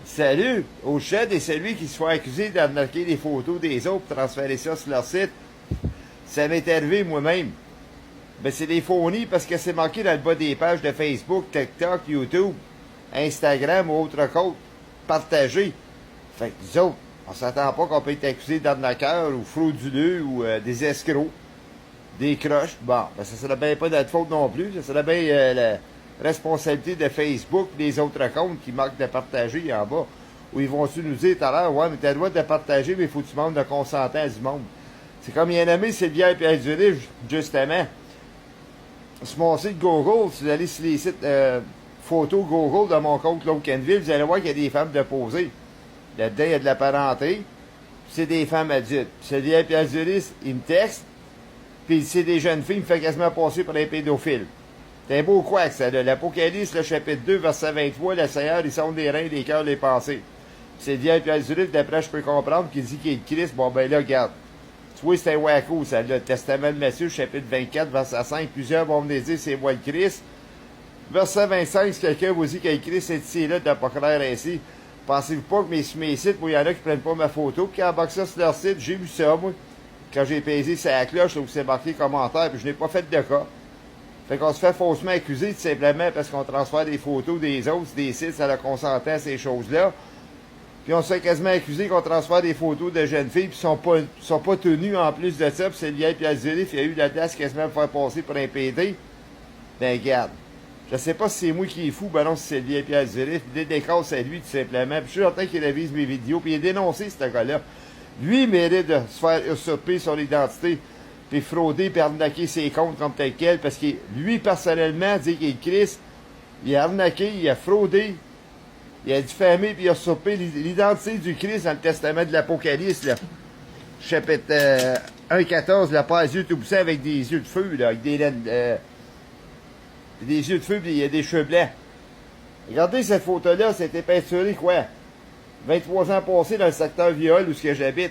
Salut! Au chat et celui qui se fait accuser d'arnaquer les photos des autres pour transférer ça sur leur site. Ça m'est arrivé moi-même. Ben, c'est des phonies parce que c'est marqué dans le bas des pages de Facebook, TikTok, YouTube, Instagram ou autre compte. Partagé. Fait que nous autres, on s'attend pas qu'on peut être accusé d'arnaqueur ou frauduleux ou des escrocs. Des croches. Bon, ben ça serait bien pas notre faute non plus. Ça serait bien la responsabilité de Facebook et des autres comptes qui manquent de partager en bas. Ou ils vont-tu nous dire tout à l'heure, ouais, mais t'as le droit de partager, mais il faut que tu demandes le consentement du monde. C'est comme il y a un ami, c'est bien Pierre Duré, justement. Sur mon site Google, si vous allez sur les sites photos Google de mon compte Claude Kenville, vous allez voir qu'il y a des femmes déposées. Là-dedans, il y a de la parenté. C'est des femmes adultes. C'est bien Pierre Duré, il me texte. Puis c'est des jeunes filles, il me fait quasiment passer pour un pédophile. C'est un beau quoi que ça, là. L'Apocalypse, le chapitre 2, verset 23, le Seigneur, il sonde les reins, les cœurs, les pensées. C'est bien Pierre Duré, d'après je peux comprendre, qu'il dit qu'il est Christ. Bon, ben là, regarde. Tu vois, c'est un wacko, ça, le Testament de Matthieu, chapitre 24, verset 5. Plusieurs vont venir dire, c'est moi le Christ. Verset 25, si quelqu'un vous dit qu'il Christ est ici, là, de pas clair ainsi. Pensez-vous pas que mes sites, moi, il y en a qui prennent pas ma photo, qui embarquent ça sur leur site, j'ai vu ça, moi. Quand j'ai pesé sa cloche, là, où c'est marqué commentaire, puis je n'ai pas fait de cas. Fait qu'on se fait faussement accuser, tout simplement, parce qu'on transfère des photos des autres, des sites, ça le consentait à ces choses-là. Puis on se fait quasiment accuser qu'on transfère des photos de jeunes filles, puis sont pas tenus en plus de ça, puis c'est lié Pierre Zurif, il y a eu la place quasiment pour faire passer pour un PD. Ben, regarde. Je sais pas si c'est moi qui est fou, ben non, si c'est lié Pierre Zurif, puis décasse c'est lui, tout simplement. Puis je suis certain qu'il avise mes vidéos, puis il est dénoncé, ce gars-là. Lui, il mérite de se faire usurper son identité, puis frauder, puis arnaquer ses comptes comme tel quel, parce que lui, personnellement, dit qu'il est Christ, il a arnaqué, il a fraudé, il a diffamé, puis il a usurpé l'identité du Christ dans le testament de l'Apocalypse, là. Chapitre 1,14, la pas les yeux tout poussés avec des yeux de feu, là, avec des yeux de feu, puis il y a des cheveux blancs. Regardez cette photo-là, c'était peinturé, quoi? 23 ans passés dans le secteur Viol où j'habite.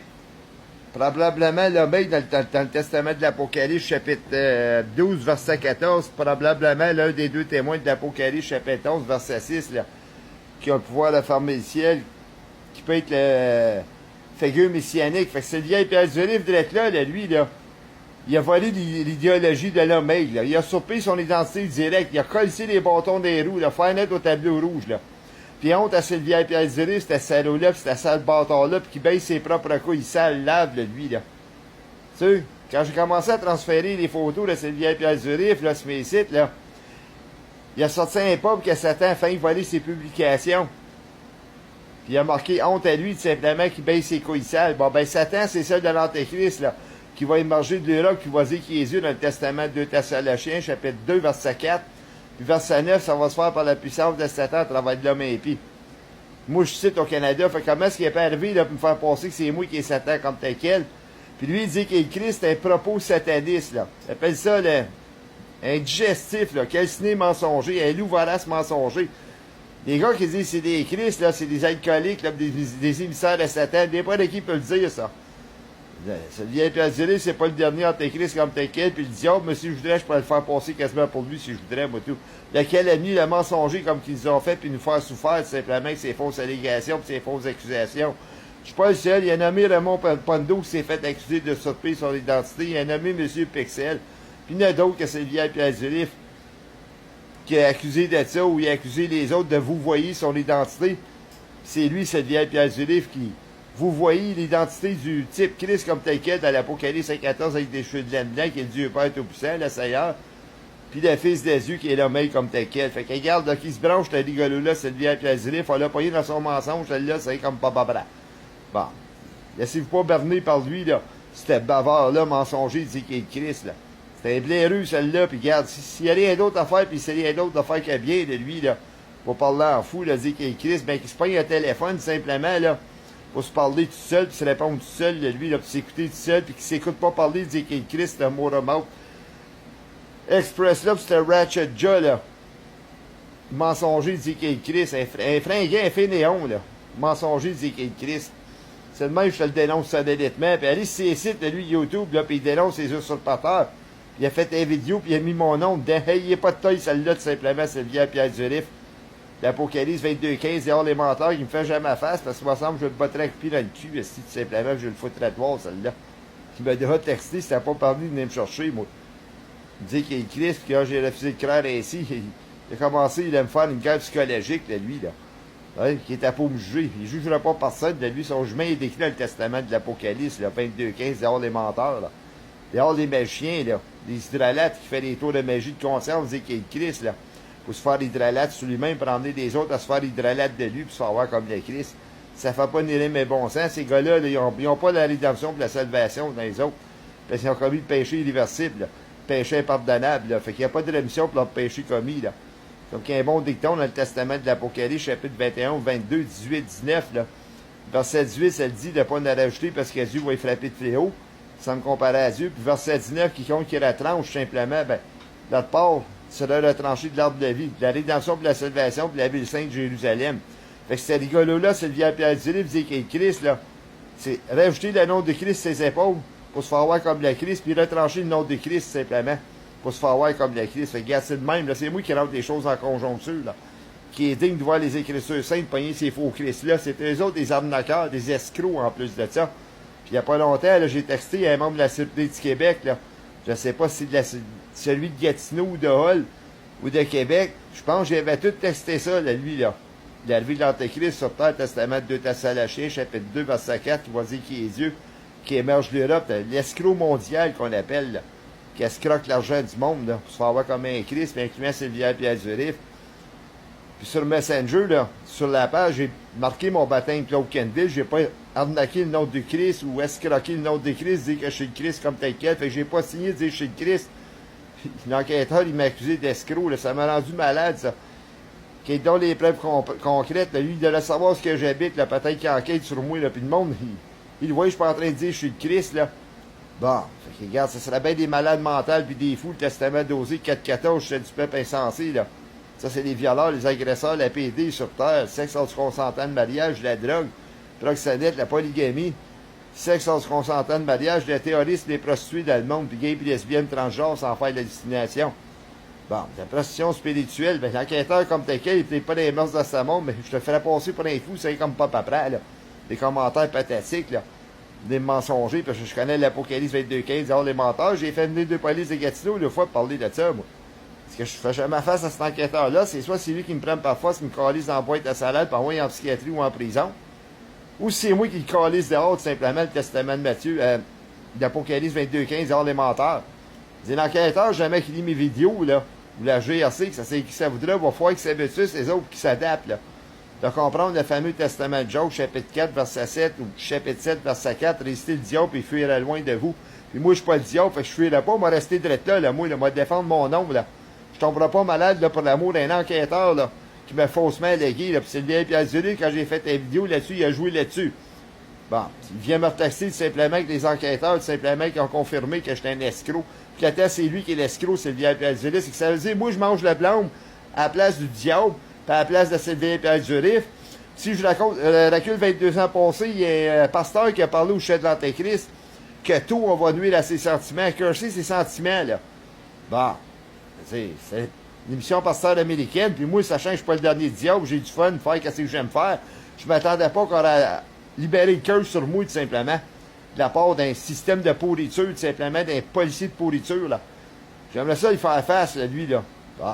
Probablement le mec dans le testament de l'Apocalypse, chapitre 12, verset 14, probablement l'un des deux témoins de l'Apocalypse, chapitre 11, verset 6, là, qui a le pouvoir de fermer le ciel, qui peut être le figure messianique. Fait que c'est le vieil Pierre Zurif, direct là, lui, là, il a volé l'idéologie de l'homme, là. Il a surpris son identité directe, il a collé les bâtons des roues, là, faire net au tableau rouge, là. Puis honte à Sylvia Pierre Zurif, c'était salaud-là, pis c'était sale bâtard-là, puis qui baisse ses propres couilles sales, lave, là, lui, là. Tu sais, quand j'ai commencé à transférer les photos de Sylvia Pierre Zurif, là, sur mes sites, là, il a sorti un pub que Satan a failli voler ses publications. Puis il a marqué honte à lui, tout simplement, qui baisse ses couilles sales. Bon, ben, Satan, c'est celle de l'Antéchrist, là, qui va émerger de l'Europe, qui va dire qu'il est Jésus dans le testament de 2 Thessaloniciens, chapitre 2, verset 4. Puis verset 9, ça va se faire par la puissance de Satan à travers de l'homme impie. Moi, je cite au Canada, fait comment est-ce qu'il est pas arrivé là, pour me faire penser que c'est moi qui est Satan comme tel quel? Puis lui, il dit qu'il est Christ, c'est un propos sataniste, là. Il appelle ça, là, un digestif, là, calciné mensonger, un loup vorace mensonger. Les gars qui disent que c'est des Christ, là, c'est des alcooliques, là, des émissaires de Satan. N'importe qui peut le dire, ça. Ça vient Pierre Zurif, c'est pas le dernier antéchrist comme tel quel, puis le diable, mais si je voudrais, je pourrais le faire passer quasiment pour lui, si je voudrais, moi tout. Lequel a mis le mensonger comme qu'ils ont fait, puis nous faire souffrir, simplement, avec ses fausses allégations, puis ses fausses accusations. Je suis pas le seul, il a nommé Raymond Pondo qui s'est fait accuser de surprise son identité, il a nommé M. Pixel, puis il y en a d'autres que c'est le vieil Pierre Zurif, qui a accusé de ça, ou il a accusé les autres de vous voyer son identité. C'est lui, c'est le vieil Pierre Zurif, qui... Vous voyez l'identité du type Christ comme tel quel dans l'Apocalypse 5.14 avec des cheveux de laine blanc, qui est le Dieu Père Tout-Puissant, le Seigneur, puis le Fils des yeux qui est l'homme comme tel quel. Fait que regarde, là, qui se branche, ce rigolo-là, c'est le vieil Pierre Zurif, on l'a payé dans son mensonge, celle-là, c'est comme Papa Bra. Bon. Laissez-vous pas berner par lui, là. C'était bavard-là, mensonger, il dit qu'il est Christ, là. C'était un blaireux, celle-là, puis regarde, s'il y a rien d'autre à faire, puis s'il y a rien d'autre à faire qu'à bien de lui, là, pour parler en fou, là, dire qu'il est Christ, ben, qu'il se prenne un téléphone, simplement, là, pour se parler tout seul, puis se répondre tout seul, lui, là, puis s'écouter tout seul, puis qu'il s'écoute pas parler, dire qu'il est Christ, c'est un mot de mouth. Express, là, c'était Ratchet Jaw, là. Mensonger, dit qu'il est Christ. Un fringuin, un fainéon, là. Mensonger, dit qu'il est Christ. C'est le même, je te le dénonce satellitement. Puis allez sur ses sites, lui, YouTube, là, puis il dénonce ses usurpateurs. Puis il a fait une vidéo, puis il a mis mon nom dedans. Hey, il est pas de taille, celle-là, tout simplement, c'est le vieil Pierre Zurif. l'Apocalypse 22-15, dehors les menteurs, il me fait jamais face, parce qu'il me semble que je le botterais avec pied dans le cul, si tout simplement, je le foutrais de voir, celle-là. Il m'a déjà texté, c'était pas parvenu de venir me chercher, moi. Il me dit qu'il est Christ, puis quand j'ai refusé de croire ainsi, il a commencé, il a me faire une guerre psychologique, là, lui, là. Ouais, qui était pour me juger. Il ne jugera pas personne, de lui, son jugement est décrit dans le testament de l'Apocalypse, là, 22-15, dehors les menteurs, là. Dehors les magiciens, là. Les hydralates qui fait des tours de magie de conscience, dit qu'il est Christ, là. Pour se faire hydralate sur lui-même, pour emmener des autres à se faire hydralate de lui, puis se faire voir comme le Christ. Ça fait pas ni mais bon sens. Ces gars-là, là, ils n'ont pas la rédemption pour la salvation dans les autres. Parce qu'ils ont commis le péché irréversible, là. Péché impardonnable, là. Fait qu'il n'y a pas de rémission pour leur péché commis, là. Donc, il y a un bon dicton dans le testament de l'Apocalypse, chapitre 21, 22, 18, 19, là. Verset 18, ça le dit de ne pas en rajouter parce que Dieu va y frapper de fléau, sans me comparer à Dieu. Puis verset 19, quiconque qui retranche simplement, ben, notre part sera retranché de l'arbre de la vie, de la rédemption pour la salvation, pour la ville sainte de Jérusalem. Fait que ce rigolo-là, c'est le vieil Pierre du livre, dit qu'il est Christ, là. C'est rajouter le nom de Christ sur ses épaules, pour se faire voir comme le Christ, puis retrancher le nom de Christ, simplement, pour se faire voir comme le Christ. Fait que, regarde, c'est de même, là. C'est moi qui rentre les choses en conjoncture, là. Qui est digne de voir les Écritures saintes pogner ces faux Christ-là. C'est eux autres des arnaqueurs, des escrocs, en plus de ça. Puis il n'y a pas longtemps, là, j'ai texté à un membre de la Sûreté du Québec, là. Je sais pas si c'est celui de Gatineau ou de Hull ou de Québec. Je pense que j'avais tout texté ça, là, lui, là. L'arrivée de l'Antéchrist sur terre, testament de 2 Thessaloniciens, chapitre 2, verset 4, qui va dire qui est Dieu, qui émerge de l'Europe, l'escroc mondial qu'on appelle, là, qui escroque l'argent du monde, là, pour se faire voir comme un Christ, puis incluant Sylvia Pierre Durif. Puis sur Messenger, là, sur la page, j'ai marqué mon baptême Claude Kenville, j'ai pas arnaqué le nom de Christ ou escroqué le nom de Christ, dire que je suis le Christ comme tel quel, fait que j'ai pas signé de dire que je suis le Christ. L'enquêteur, il m'a accusé d'escroc, là, ça m'a rendu malade, ça. Qui est dans les preuves concrètes, là, lui, il devrait savoir ce que j'habite, là, peut-être qu'il enquête sur moi, là, puis le monde, il le voit, je suis pas en train de dire que je suis le Christ, là. Bon, fait que, regarde, ça serait bien des malades mentales puis des fous, le testament d'Osée 4.14, c'est du peuple insensé, là. Ça, c'est les violeurs, les agresseurs, la PD sur terre, sexe hors consentant de mariage, la drogue, proxénète, la polygamie, sexe hors consentant de mariage, les terroristes, les prostituées dans le monde, puis gays, puis lesbiennes, transgenres, sans faire de la destination. Bon, la prostitution spirituelle, ben, l'enquêteur comme tel quel, il n'est pas des mœurs de sa monde, mais je te ferais passer pour un fou, c'est comme pas après, là. Des commentaires pathétiques, là. Des mensongers, parce que je connais l'Apocalypse 22-15, alors les menteurs, j'ai fait venir 2 polices de Gatineau, une fois, pour parler de ça, moi. Parce que je fais jamais face à cet enquêteur-là, c'est soit c'est lui qui me prend par force, qui me calisse dans la boîte à salade, par moi en psychiatrie ou en prison, ou c'est moi qui le calisse dehors, tout simplement, le testament de Matthieu, l'Apocalypse 22-15, alors les menteurs. C'est l'enquêteur, jamais qu'il lit mes vidéos, là, ou la GRC, que ça c'est qui ça voudra, va falloir qu'il s'habitue, c'est les autres qui s'adaptent, là. De comprendre le fameux testament de Job, chapitre 4, verset 7, ou chapitre 7, verset 4, résister le diable et fuir loin de vous. Puis moi, je suis pas le diable, fait que je fuirai pas, moi, rester direct là, moi, moi, défendre mon nom, là. Je tomberai pas malade, là, pour l'amour d'un enquêteur, là, qui m'a faussement allégué, là. Puis c'est le vieil Pierre Zuré, quand j'ai fait une vidéo là-dessus, il a joué là-dessus. Bon, il vient me retaxer tout simplement que les enquêteurs, tout simplement, qui ont confirmé que j'étais un escroc. Puis la tête, c'est lui qui est l'escroc, c'est le vieil Pierre Zuré. C'est que ça veut dire, moi, je mange le blâme à la place du diable, puis à la place de Sylvain Pierre Zurif. Si je raconte, recule 22 ans passés, il y a un pasteur qui a parlé au chef de l'Antéchrist que tout, on va nuire à ses sentiments, curser ses sentiments, là. Bon, c'est une émission pasteur américaine, puis moi, sachant que je suis pas le dernier diable, j'ai du fun de faire ce que j'aime faire, je m'attendais pas qu'on a libéré le cœur sur moi, tout simplement, de la part d'un système de pourriture, tout simplement, d'un policier de pourriture, là. J'aimerais ça lui faire face, là, lui, là. Bon.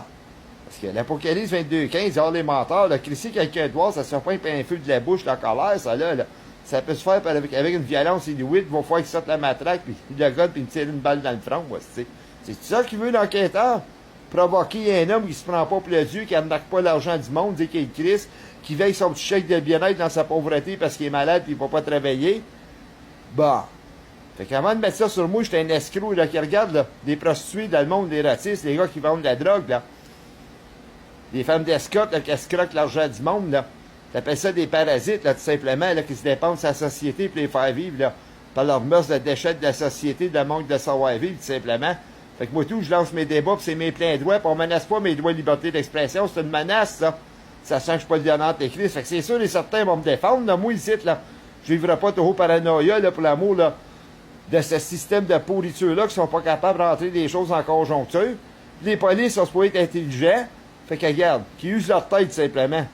Parce que l'Apocalypse 22-15, alors les menteurs, là, crisser quelqu'un de voir, ça se fait pas un feu de la bouche, la colère, ça, là. Ça peut se faire avec une violence inouïe, il va falloir qu'il sorte la matraque, puis le gars, puis il tire une balle dans le front, ouais, c'est ça qu'il veut, l'enquêteur? Provoquer un homme qui se prend pas pour le Dieu, qui n'arnaque pas l'argent du monde, dit qu'il est Christ, qui veille son petit chèque de bien-être dans sa pauvreté parce qu'il est malade, puis il va pas travailler. Bon. Fait qu'avant de mettre ça sur moi, j'étais un escroc, là, qui regarde, là, des prostituées dans le monde, des racistes, les gars qui vendent de la drogue, là. Des femmes d'escorte, là, qui escroquent l'argent du monde, là. T'appelles ça des parasites, là, tout simplement, là, qui se dépendent de sa société pour les faire vivre, là, par leurs mœurs de déchets de la société, de manque de savoir-vivre, tout simplement. Fait que moi, tout, je lance mes débats, puis c'est mes pleins droits, puis on menace pas mes droits de liberté d'expression, c'est une menace, ça. Sachant que je suis pas le dernier Antéchrist. Fait que c'est sûr, et certains vont me défendre, là. Moi, ici, là, je vivrai pas trop paranoïa, là, pour l'amour, là, de ce système de pourriture-là, qui sont pas capables de rentrer des choses en conjoncture. Les polices sont supposés être intelligents. Fait que regarde, qui usent leur tête simplement.